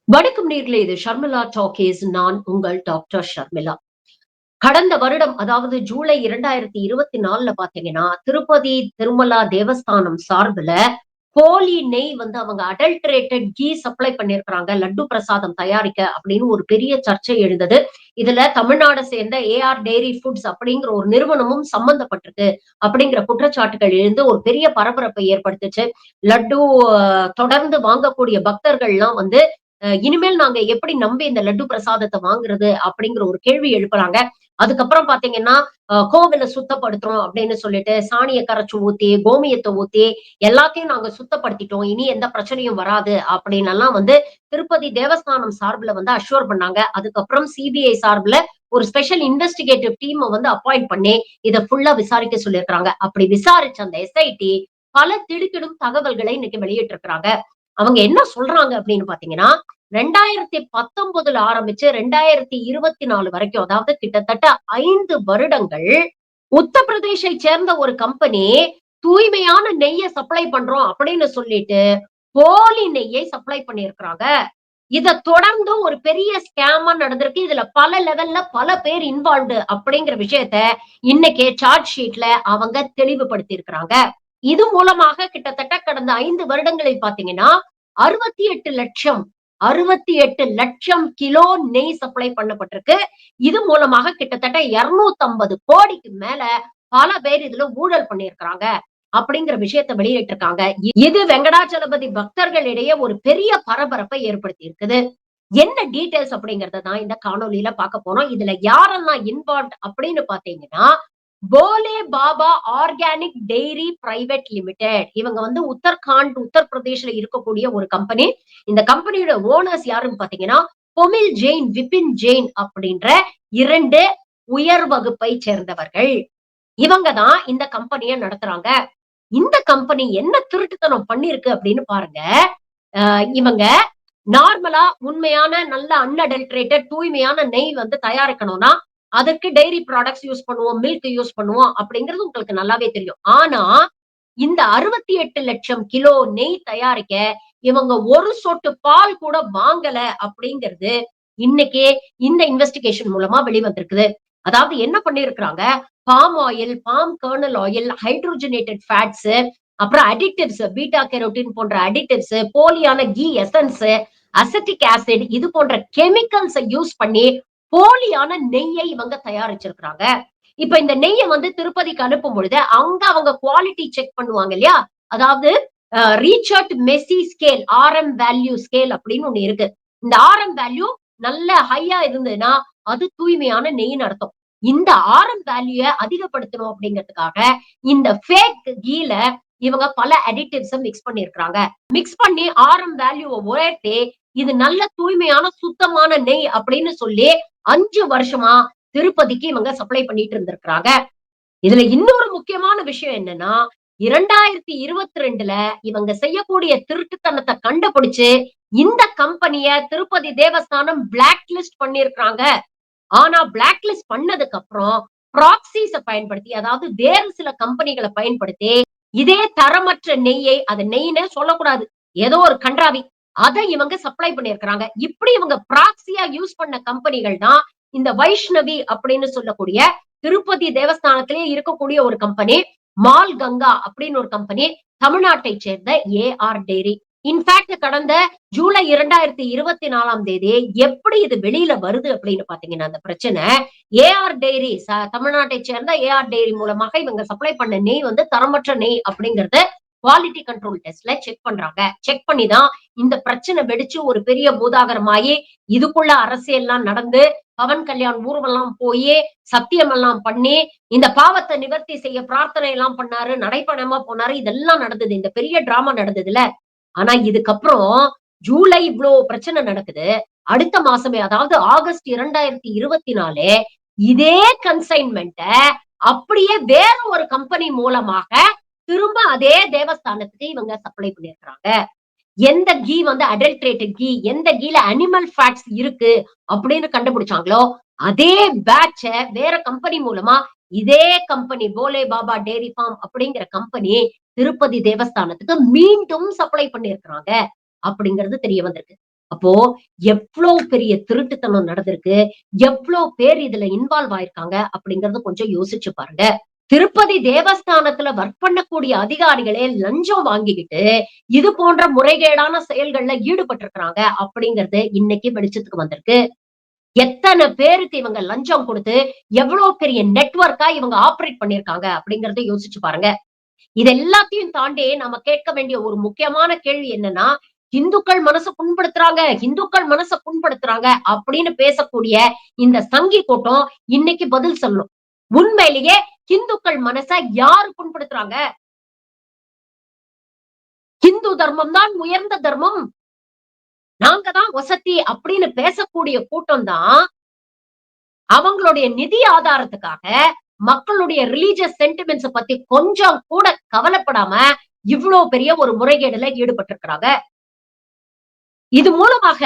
வணக்கம் நேயர்களே, இது ஷர்மிளா டாக்கீஸ். நான் உங்கள் டாக்டர் ஷர்மிளா. கடந்த வருடம், அதாவது ஜூலை 2024ல பாத்தீங்கன்னா, திருப்பதி திருமலா தேவஸ்தானம் சார்புல போலி நெய் வந்து அவங்க அடல்டரேட்டட் கீ சப்ளை பண்ணியிருக்கிறாங்க. லட்டு பிரசாதம் தயாரிக்க அப்படின்னு ஒரு பெரிய சர்ச்சை எழுந்தது. இதுல தமிழ்நாட சேர்ந்த ஏஆர் டெய்ரி ஃபுட்ஸ் அப்படிங்கிற ஒரு நிறுவனமும் சம்பந்தப்பட்டிருக்கு அப்படிங்கிற குற்றச்சாட்டுகள் எழுந்து ஒரு பெரிய பரபரப்பை ஏற்படுத்துச்சு. லட்டு தொடர்ந்து வாங்கக்கூடிய பக்தர்கள்லாம் வந்து இனிமேல் நாங்க எப்படி நம்பி இந்த லட்டு பிரசாதத்தை வாங்குறது அப்படிங்கிற ஒரு கேள்வி எழுப்புறாங்க. அதுக்கப்புறம் பாத்தீங்கன்னா, கோவில சுத்தப்படுத்துறோம் அப்படின்னு சொல்லிட்டு சாணிய கரைச்சு ஊத்தி, கோமியத்த ஊத்தி எல்லாத்தையும் நாங்க சுத்தப்படுத்திட்டோம். இனி எந்த பிரச்சனையும் வராது அப்படின்னு எல்லாம் வந்து திருப்பதி தேவஸ்தானம் சார்புல வந்து அஷ்யூர் பண்ணாங்க. அதுக்கப்புறம் சிபிஐ சார்புல ஒரு ஸ்பெஷல் இன்வெஸ்டிகேட்டிவ் டீம வந்து அப்பாயிண்ட் பண்ணி இத ஃபுல்லா விசாரிக்க சொல்லியிருக்காங்க. அப்படி விசாரிச்ச அந்த எஸ்ஐடி பல திடுக்கிடும் தகவல்களை இன்னைக்கு வெளியிட்டிருக்கிறாங்க. அவங்க என்ன சொல்றாங்க அப்படின்னு பாத்தீங்கன்னா, 2019ல ஆரம்பிச்சு 2024 வரைக்கும், அதாவது கிட்டத்தட்ட 5 வருடங்கள் உத்தரப்பிரதேசை சேர்ந்த ஒரு கம்பெனி தூய்மையான நெய்ய சப்ளை பண்றோம் அப்படின்னு சொல்லிட்டு போலி நெய்யை சப்ளை பண்ணியிருக்கிறாங்க. இத தொடர்ந்து ஒரு பெரிய ஸ்கேமா நடந்திருக்கு. இதுல பல லெவல்ல பல பேர் இன்வால்வ்டு அப்படிங்கிற விஷயத்த இன்னைக்கு சார்ஜ் ஷீட்ல அவங்க தெளிவுபடுத்தி இருக்கிறாங்க. இது மூலமாக கிட்டத்தட்ட கடந்த 5 வருடங்களில் பாத்தீங்கன்னா 68,00,000 68,00,000 கிலோ நெய் சப்ளை பண்ணப்பட்டிருக்கு. இது மூலமாக கிட்டத்தட்ட 250 கோடிக்கு மேல பல பேர் இதுல ஊழல் பண்ணியிருக்கிறாங்க அப்படிங்கிற விஷயத்த வெளியிட்டிருக்காங்க. இது வெங்கடாச்சலபதி பக்தர்களிடையே ஒரு பெரிய பரபரப்பை ஏற்படுத்தி இருக்குது. என்ன டீடைல்ஸ் அப்படிங்கறத தான் இந்த காணொளியில பார்க்க போறோம். இதுல யாரெல்லாம் இன்வால்வ்ட் அப்படின்னு பாத்தீங்கன்னா, போலே Baba organic dairy private limited. இவங்க வந்து உத்தரகாண்ட், உத்தரப்பிரதேஷ்ல இருக்கக்கூடிய ஒரு கம்பெனி. இந்த கம்பெனியோட ஓனர்ஸ் யாருன்னு பாத்தீங்கன்னா, பொமில் ஜெயின், விபின் ஜெயின் அப்படின்ற 2 உயர் வகுப்பை சேர்ந்தவர்கள். இவங்க தான் இந்த கம்பெனிய நடத்துறாங்க. இந்த கம்பெனி என்ன திருட்டுத்தனம் பண்ணிருக்கு அப்படின்னு பாருங்க. இவங்க நார்மலா உண்மையான நல்ல அன்அடல்டரேட்டட் தூய்மையான நெய் வந்து தயாரிக்கணும்னா, அதற்கு டெய்ரி ப்ராடக்ட்ஸ் யூஸ் பண்ணுவோம், மில்க் யூஸ் பண்ணுவோம் அப்படிங்கிறது உங்களுக்கு நல்லாவே தெரியும். ஆனா, இந்த 68,00,000 கிலோ நெய் தயாரிக்க இவங்க ஒரு சொட்டு பால் கூட வாங்கல அப்படிங்கிறது இன்னைக்கு இந்த இன்வெஸ்டிகேஷன் மூலமா வெளிவந்திருக்குது. அதாவது என்ன பண்ணியிருக்கிறாங்க, palm oil, palm kernel oil, hydrogenated fats, அப்புறம் அடிட்டிவ்ஸ், பீட்டா கேரோட்டின் போன்ற அடிட்டிவ்ஸ், போலியான கீ எசன்ஸ், அசிட்டிக் ஆசிட் இது போன்ற கெமிக்கல்ஸ யூஸ் பண்ணி போலியான நெய்யை இவங்க தயாரிச்சிருக்கிறாங்க. இப்ப இந்த நெய்ய வந்து திருப்பதிக்கு அனுப்பும் பொழுது, அங்க அவங்க குவாலிட்டி செக் பண்ணுவாங்க இல்லையா? அதாவது ரீச்சர்ட் மெஸ்ஸி ஸ்கேல், ஆர்எம் வேல்யூ ஸ்கேல் அப்படின்னு ஒண்ணு இருக்கு. இந்த ஆர்எம் வேல்யூ நல்ல ஹையா இருந்ததுன்னா, அது தூய்மையான நெய்ன்னு அர்த்தம். இந்த ஆர்எம் வேல்யூ அதிகப்படுத்தணும் அப்படிங்கிறதுக்காக, இந்த ஃபேக் கீல இவங்க பல அடிட்டிவ்ஸ மிக்ஸ் பண்ணியிருக்கிறாங்க. மிக்ஸ் பண்ணி ஆர்எம் வேல்யூவ உயர்த்தி, இது நல்ல தூய்மையான சுத்தமான நெய் அப்படின்னு சொல்லி 5 வருஷமா திருப்பதிக்கு இவங்க சப்ளை பண்ணிட்டு இருந்திருக்கிறாங்க. இதுல இன்னொரு முக்கியமான விஷயம் என்னன்னா, 2022ல இவங்க செய்யக்கூடிய திருட்டுத்தனத்த கண்டுபிடிச்சு, இந்த கம்பெனிய திருப்பதி தேவஸ்தானம் பிளாக் லிஸ்ட் பண்ணியிருக்கிறாங்க. ஆனா பிளாக் லிஸ்ட் பண்ணதுக்கு அப்புறம் ப்ராக்ஸிஸ பயன்படுத்தி, அதாவது வேறு சில கம்பெனிகள பயன்படுத்தி, இதே தரமற்ற நெய்யை, அது நெய்ன்னே சொல்லக்கூடாது. ஏதோ ஒரு கண்றாவி. அத இவங்க சப்ளை பண்ணியிருக்கிறாங்க. இப்படி இவங்க ப்ராக்ஸியா யூஸ் பண்ண கம்பெனிகள் தான் இந்த வைஷ்ணவி அப்படின்னு சொல்லக்கூடிய திருப்பதி தேவஸ்தானத்திலே இருக்கக்கூடிய ஒரு கம்பெனி, மால் கங்கா அப்படின்னு ஒரு கம்பெனி, தமிழ்நாட்டை சேர்ந்த ஏஆர் டெய்ரி. இன்ஃபாக்ட் கடந்த ஜூலை 2024ஆம் தேதி எப்படி இது வெளியில வருது அப்படின்னு பாத்தீங்கன்னா, அந்த பிரச்சனை ஏஆர் டெய்ரி தமிழ்நாட்டை சேர்ந்த ஏஆர் டெய்ரி மூலமாக இவங்க சப்ளை பண்ண நெய் வந்து தரமற்ற நெய் அப்படிங்கறத குவாலிட்டி கண்ட்ரோல் டெஸ்ட்ல செக் பண்றாங்க. செக் பண்ணி தான் இந்த பிரச்சனை வெடிச்சு ஒரு பெரிய பூதாகரமாயி, இதுக்குள்ள அரசியல்லாம் நடந்து, பவன் கல்யாண் ஊர்வலம் போயி, சத்தியம் எல்லாம் பண்ணி, இந்த பாவத்தை நிவர்த்தி செய்ய பிரார்த்தனை எல்லாம் பண்ணாரு, நடைப்பயணமா போனாரு. இதெல்லாம் நடந்தது. இந்த பெரிய டிராமா நடந்ததுல. ஆனா இதுக்கப்புறம் ஜூலை இவ்ளோ பிரச்சனை நடக்குது. அடுத்த மாசமே, அதாவது ஆகஸ்ட் 2024 இதே கன்சைன்மென்ட்ட அப்படியே வேற ஒரு கம்பெனி மூலமாக திரும்ப அதே தேவஸ்தானத்துக்கு இவங்க சப்ளை பண்ணியிருக்கிறாங்க. எந்த கீ வந்து அடல்டரேட்டட் கீ, எந்த கீல அனிமல் ஃபேட்ஸ் இருக்கு அப்படின்னு கண்டுபிடிச்சாங்களோ, அதே பேட்ச வேற கம்பெனி மூலமா இதே கம்பெனி போலே பாபா டெய்ரி ஃபார்ம் அப்படிங்கிற கம்பெனி திருப்பதி தேவஸ்தானத்துக்கு மீண்டும் சப்ளை பண்ணியிருக்கிறாங்க அப்படிங்கிறது தெரிய வந்திருக்கு. அப்போ எவ்ளோ பெரிய திருட்டுத்தனம் நடந்திருக்கு, எவ்ளோ பேர் இதுல இன்வால்வ் ஆயிருக்காங்க அப்படிங்கறத கொஞ்சம் யோசிச்சு பாருங்க. திருப்பதி தேவஸ்தானத்துல வொர்க் பண்ணக்கூடிய அதிகாரிகளே லஞ்சம் வாங்கிக்கிட்டு, இது போன்ற முறைகேடான செயல்கள்ல ஈடுபட்டிருக்கிறாங்க அப்படிங்கிறது இன்னைக்கு வெளிச்சத்துக்கு வந்திருக்கு. எத்தன பேருக்கு இவங்க லஞ்சம் குடுத்து, எவ்வளவு பெரிய நெட்வொர்க்கா இவங்க ஆப்பரேட் பண்ணியிருக்காங்க அப்படிங்கிறத யோசிச்சு பாருங்க. இது எல்லாத்தையும் தாண்டி நாம கேட்க வேண்டிய ஒரு முக்கியமான கேள்வி என்னன்னா, இந்துக்கள் மனச புண்படுத்துறாங்க, இந்துக்கள் மனச புண்படுத்துறாங்க அப்படின்னு பேசக்கூடிய இந்த சங்கி கூட்டம் இன்னைக்கு பதில் சொல்லணும். உண்மையிலேயே இந்துக்கள் மனச யாரு புண்படுத்துறாங்க? இந்து தர்மம் தான் உயர்ந்த தர்மம். நாங்க தான் வசத்தி அப்படின்னு பேசக்கூடிய கூட்டம் தான் அவங்களுடைய நிதி ஆதாரத்துக்காக மக்களுடைய ரிலிஜியஸ் சென்டிமெண்ட்ஸ பத்தி கொஞ்சம் கூட கவலைப்படாம இவ்ளோ பெரிய ஒரு முறைகேடுல ஈடுபட்டிருக்கிறாங்க. இது மூலமாக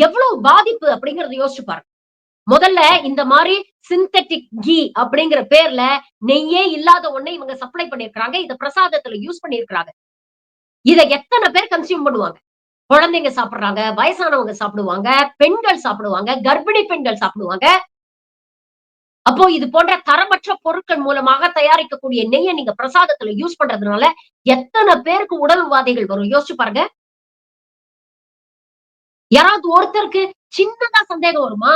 எவ்வளவு பாதிப்பு அப்படிங்கறத யோசிச்சு பாருங்க. முதல்ல இந்த மாரி சிந்தெடிக் கீ அப்படிங்கிற பேர்ல நெய்யே இல்லாத ஒண்ண இவங்க சப்ளை பண்ணியிருக்காங்க. இத பிரசாதத்துல யூஸ் பண்ணியிருக்காங்க. இத எத்தன பேர் கன்சியூம் பண்ணுவாங்க? குழந்தைங்க சாப்பிடுறாங்க, வயசானவங்க சாப்பிடுவாங்க, பெண்கள் சாப்பிடுவாங்க, கர்ப்பிணி பெண்கள் சாப்பிடுவாங்க. அப்போ இது போன்ற தரமற்ற பொருட்கள் மூலமாக தயாரிக்கக்கூடிய நெய்ய நீங்க பிரசாதத்துல யூஸ் பண்றதுனால எத்தன பேருக்கு உடல் உபாதைகள் வரும் யோசிச்சு பாருங்க. யாராவது ஒருத்தருக்கு சின்னதா சந்தேகம் வருமா?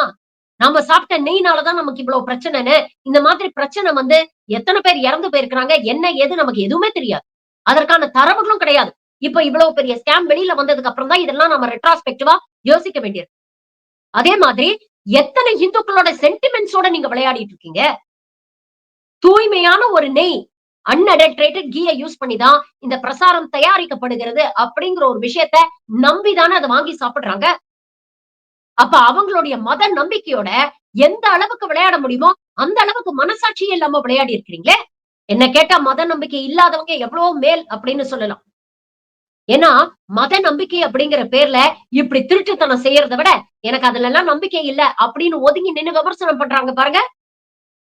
நாம சாப்பிட்ட நெய்னால தான் நமக்கு இவ்வளவு பிரச்சனைன்னு. இந்த மாதிரி பிரச்சனை வந்து எத்தன பேர் இறந்து போயிருக்கிறாங்க, என்ன ஏது நமக்கு எதுவுமே தெரியாது. அதற்கான தரவுகளும் கிடையாது. இப்ப இவ்வளவு பெரிய ஸ்கேம் வெளியில வந்ததுக்கு அப்புறம் தான் இதெல்லாம் நம்ம ரெட்ராஸ்பெக்டிவா யோசிக்க வேண்டியிருக்கு. அதே மாதிரி எத்தனை இந்துக்களோட சென்டிமெண்ட்ஸோட நீங்க விளையாடிட்டு இருக்கீங்க? தூய்மையான ஒரு நெய், அன்அடல்டரேட்டட் கீய யூஸ் பண்ணி தான் இந்த பிரசாரம் தயாரிக்கப்படுகிறது அப்படிங்கிற ஒரு விஷயத்த நம்பி தானே அத வாங்கி சாப்பிடுறாங்க. அப்ப அவங்களுடைய மத நம்பிக்கையோட எந்த அளவுக்கு விளையாட முடியுமோ, அந்த அளவுக்கு மனசாட்சியே இல்லாம விளையாடி இருக்கிறீங்களே! என்ன கேட்டா மத நம்பிக்கை இல்லாதவங்க எவ்வளவோ மேல் அப்படின்னு சொல்லலாம். ஏன்னா, மத நம்பிக்கை அப்படிங்கிற பேர்ல இப்படி திருட்டுத்தனம் செய்யறத விட, எனக்கு அதுலலாம் நம்பிக்கை இல்ல அப்படின்னு ஒதுங்கி நின்னு விமர்சனம் பண்றாங்க பாருங்க.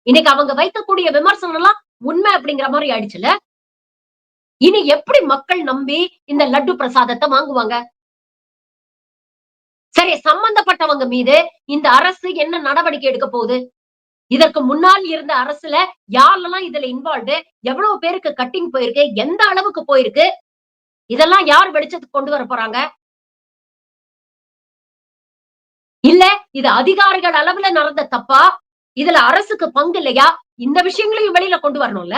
இன்னைக்கு அவங்க வைக்கக்கூடிய விமர்சனம்லாம் உண்மை அப்படிங்கிற மாரி ஆயிடுச்சுல்ல. இனி எப்படி மக்கள் நம்பி இந்த லட்டு பிரசாதத்த வாங்குவாங்க? சரி சம்பந்தப்பட்டவங்க மீது இந்த அரசு என்ன நடவடிக்கை எடுக்க போகுது? இதற்கு முன்னால் இருந்த அரசுல யாரெல்லாம் இதுல இன்வால்வ்டு? எவ்வளவு பேருக்கு கட்டிங் போயிருக்கு? எந்த அளவுக்கு போயிருக்கு? இதெல்லாம் யார் வெளிச்சத்துக்கு கொண்டு வர போறாங்க? இல்ல இது அதிகாரிகள் அளவுல நடந்த தப்பா? இதுல அரசுக்கு பங்கு இல்லையா? இந்த விஷயங்களையும் வெளியில கொண்டு வரணும்ல.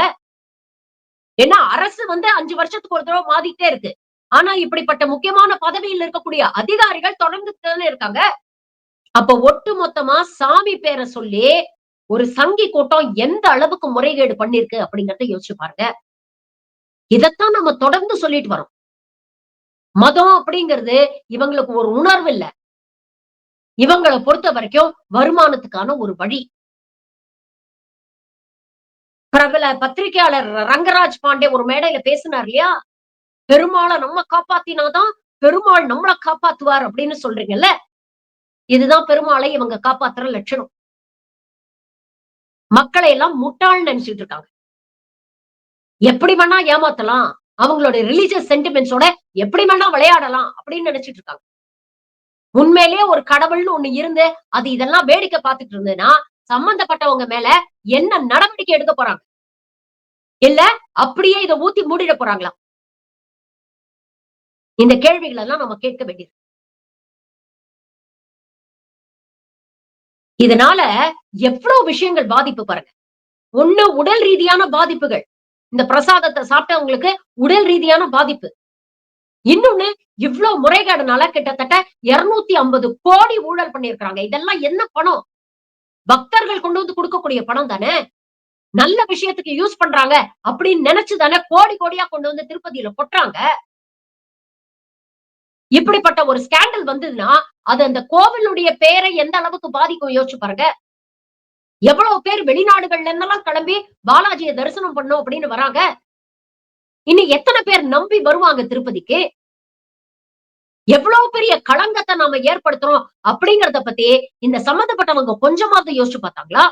ஏன்னா அரசு வந்து 5 வருஷத்துக்கு ஒரு தடவ மாறிட்டே இருக்கு. ஆனா இப்படிப்பட்ட முக்கியமான பதவியில் இருக்கக்கூடிய அதிகாரிகள் தொடர்ந்துட்டு தானே இருக்காங்க. அப்ப ஒட்டு மொத்தமா சாமி பேர சொல்லி ஒரு சங்கி கூட்டம் எந்த அளவுக்கு முறைகேடு பண்ணிருக்கு அப்படிங்கறத யோசிச்சு பாருங்க. இதத்தான் நம்ம தொடர்ந்து சொல்லிட்டு வரோம். மதம் அப்படிங்கிறது இவங்களுக்கு ஒரு உணர்வு இல்ல. இவங்கள பொறுத்தவரைக்கும் வருமானத்துக்கான ஒரு வழி. பிரபல பத்திரிகையாளர் ரங்கராஜ் பாண்டே ஒரு மேடையில பேசினார் இல்லையா? பெருமாள நம்ம காப்பாத்தினா தான் பெருமாள் நம்மள காப்பாத்துவார் அப்படின்னு சொல்றீங்கல்ல. இதுதான் பெருமாளை இவங்க காப்பாத்துற லட்சணம். மக்களை எல்லாம் முட்டாள்ன்னு நெனச்சுட்டு இருக்காங்க. எப்படி வேணா ஏமாத்தலாம். அவங்களோட ரிலிஜியஸ் சென்டிமெண்ட்ஸோட எப்படி வேணா விளையாடலாம் அப்படின்னு நெனச்சுட்டு இருக்காங்க. உண்மையிலேயே ஒரு கடவுள்னு ஒண்ணு இருந்து, அது இதெல்லாம் வேடிக்கை பார்த்துட்டு இருந்ததுன்னா, சம்பந்தப்பட்டவங்க மேல என்ன நடவடிக்கை எடுக்க போறாங்க? இல்ல அப்படியே இத ஊத்தி மூடிட போறாங்களா? இந்த கேள்விகள் எல்லாம் நம்ம கேட்க வேண்டியது. இதனால எவ்ளோ விஷயங்கள் பாதிப்பு பாருங்க. ஒண்ணு உடல் ரீதியான பாதிப்புகள். இந்த பிரசாதத்த சாப்பிட்டவங்களுக்கு உடல் ரீதியான பாதிப்பு. இன்னொன்னு இவ்ளோ முறைகேடுனால கிட்டத்தட்ட 250 கோடி ஊழல் பண்ணியிருக்காங்க. இதெல்லாம் என்ன பணம்? பக்தர்கள் கொண்டு வந்து குடுக்கக்கூடிய பணம் தானே! நல்ல விஷயத்துக்கு யூஸ் பண்றாங்க அப்படின்னு நெனச்சு தானே கோடி கோடியா கொண்டு வந்து திருப்பதியில கொட்டுறாங்க. இப்படிப்பட்ட ஒரு ஸ்கேண்டல் வந்ததுன்னா, அது அந்த கோவிலுடைய பேரை எந்த அளவுக்கு பாதிக்கும் யோசிச்சு பாருங்க. எவ்வளவு பேர் வெளிநாடுகள்ல இருந்தெல்லாம் கிளம்பி பாலாஜிய தரிசனம் பண்ணணும் அப்படின்னு வராங்க. இனி எத்தன பேர் நம்பி வருவாங்க திருப்பதிக்கு? எவ்வளவு பெரிய களங்கத்த நாம ஏற்படுத்துறோம் அப்படிங்கிறத பத்தி இந்த சம்பந்தப்பட்டவங்க கொஞ்சமாவது யோசிச்சு பார்த்தாங்களா?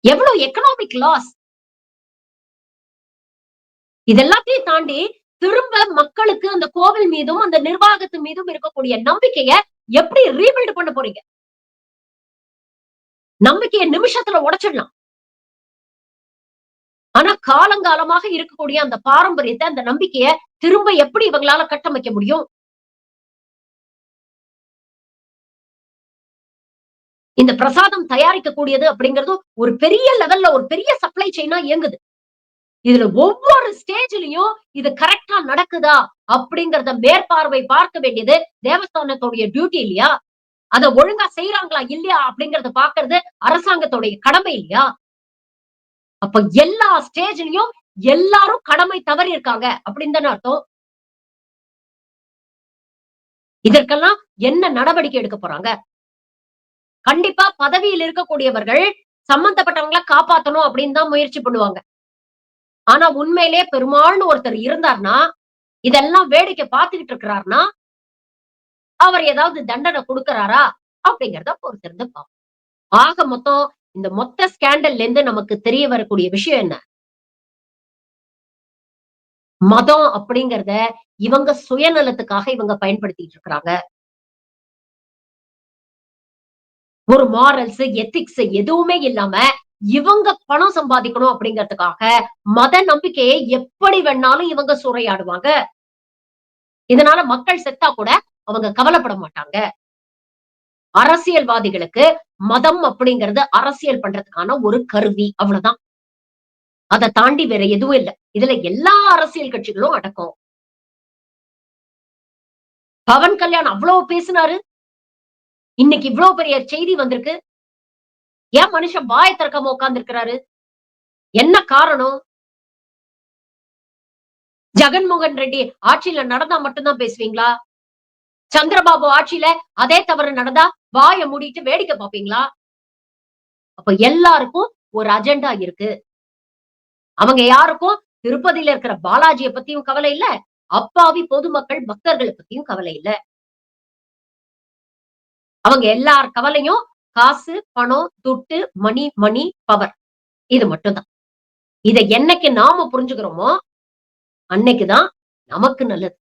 எவ்வளவு எக்கனாமிக் லாஸ். இது எல்லாத்தையும் தாண்டி திரும்ப மக்கள் கடவுள் மீதும், அந்த நிர்வாகத்து மீதும் இருக்கக்கூடிய நம்பிக்கைய எப்படி ரீபில்ட் பண்ண போறீங்க? நம்பிக்கைய நிமிஷத்துல உடைச்சிடலாம். ஆனா காலங்காலமாக இருக்கக்கூடிய அந்த பாரம்பரியத்த, அந்த நம்பிக்கைய திரும்ப எப்படி இவங்களால கட்டமைக்க முடியும்? இந்த பிரசாதம் தயாரிக்கக்கூடியது அப்படிங்கிறது ஒரு பெரிய லெவல்ல ஒரு பெரிய சப்ளை செயினா இயங்குது. இதுல ஒவ்வொரு ஸ்டேஜ்லயும் இது கரெக்ட்டா நடக்குதா? அப்படிங்கிறத மேற்பார்வை பார்க்க வேண்டியது தேவஸ்தானத்துடைய டியூட்டி இல்லையா? அத ஒழுங்கா செய்றாங்களா? இல்லையா? அப்படிங்கிறத பார்க்கிறது அரசாங்கத்துடைய கடமை இல்லையா? அப்ப எல்லா ஸ்டேஜ்லயும் எல்லாரும் கடமை தவறி இருக்காங்க அப்படின்னு தானே அர்த்தம். இதற்கெல்லாம் என்ன நடவடிக்கை எடுக்க போறாங்க? கண்டிப்பா பதவியில் இருக்கக்கூடியவர்கள் சம்பந்தப்பட்டவங்கள காப்பாத்தணும் அப்படின்னு தான் முயற்சி பண்ணுவாங்க. ஆனா உண்மையிலேயே பெருமாள்னு ஒருத்தர் இருந்தார்னா, இதெல்லாம் வேடிக்கை பார்த்துக்கிட்டு இருக்கிறார்னா, அவர் ஏதாவது தண்டனை குடுக்குறாரா? அப்படிங்கிறத பொறுத்திருந்து பார்ப்போம். ஆக மொத்தம் இந்த மொத்த ஸ்கேண்டல்ல இருந்து நமக்கு தெரிய வரக்கூடிய விஷயம் என்ன? மதம் அப்படிங்கிறத இவங்க சுயநலத்துக்காக இவங்க பயன்படுத்திட்டு இருக்கிறாங்க. ஒரு மாரல்ஸ், எத்திக்ஸ் எதுவுமே இல்லாம, இவங்க பணம் சம்பாதிக்கணும் அப்படிங்கிறதுக்காக, மத நம்பிக்கையை எப்படி வேணாலும் இவங்க சூறையாடுவாங்க. இதனால மக்கள் செத்தா கூட அவங்க கவலைப்பட மாட்டாங்க. அரசியல்வாதிகளுக்கு மதம் அப்படிங்கிறது அரசியல் பண்றதுக்கான ஒரு கருவி. அவ்வளவுதான். அத தாண்டி வேற எதுவும் இல்ல. இதுல எல்லா அரசியல் கட்சிகளும் அடக்கம். பவன் கல்யாண் அவ்ளோ பேசினாரு. இன்னைக்கு இவ்ளோ பெரிய செய்தி வந்திருக்கு. ஏன் மனுஷன் வாய திறக்காம உட்கார்ந்து இருக்கிறாரு? என்ன காரணம்? ஜெகன்மோகன் ரெட்டி ஆட்சியில நடந்தா மட்டும் தான் பேசுவீங்களா? சந்திரபாபு ஆட்சியில அதே தவறு நடந்தா வாய மூடிட்டு வேடிக்கை பார்ப்பீங்களா? அப்ப எல்லாருக்கும் ஒரு அஜெண்டா இருக்கு. அவங்க யாருக்கும் திருப்பதியில இருக்கிற பாலாஜிய பத்தியும் கவலை இல்ல. அப்பாவி பொதுமக்கள், பக்தர்கள பத்தியும் கவலை இல்ல. அவங்க எல்லார் கவலையும் காசு, பணம், துட்டு, மணி, மணி, பவர். இது மட்டும் தான். இத என்னைக்கு நாம புரிஞ்சுக்கிறோமோ, அன்னைக்கு தான் நமக்கு நல்லது.